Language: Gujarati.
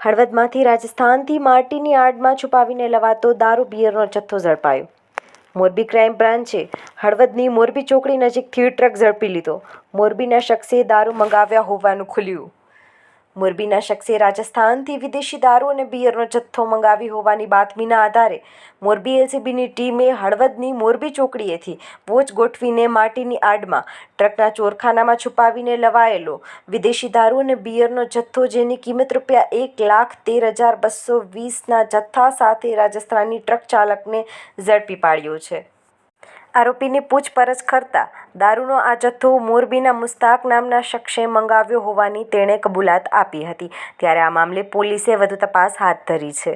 હળવદમાંથી રાજસ્થાનથી માટીની આડમાં છુપાવીને લવાતો દારૂ બિયરનો જથ્થો ઝડપાયો. મોરબી ક્રાઇમ બ્રાન્ચે હળવદની મોરબી ચોકડી નજીકથી ટ્રક ઝડપી લીધો. મોરબીના શખ્સે દારૂ મંગાવ્યા હોવાનું ખુલ્યું. મોરબીના શખ્સે રાજસ્થાનથી વિદેશી દારૂ અને બિયરનો જથ્થો મંગાવી હોવાની બાતમીના આધારે મોરબી એલસીબીની ટીમે હળવદની મોરબી ચોકડીએથી વોચ ગોઠવીને માટીની આડમાં ટ્રકના ચોરખાનામાં છુપાવીને લવાયેલો વિદેશી દારૂ અને બિયરનો જથ્થો, જેની કિંમત ₹1,13,220ના જથ્થા સાથે રાજસ્થાની ટ્રક ચાલકને ઝડપી પાડ્યો છે. આરોપીની પૂછપરછ કરતા દારૂનો આ જથ્થો મોરબીના મુસ્તાક નામના શખ્સે મંગાવ્યો હોવાની તેણે કબૂલાત આપી હતી. ત્યારે આ મામલે પોલીસે વધુ તપાસ હાથ ધરી છે.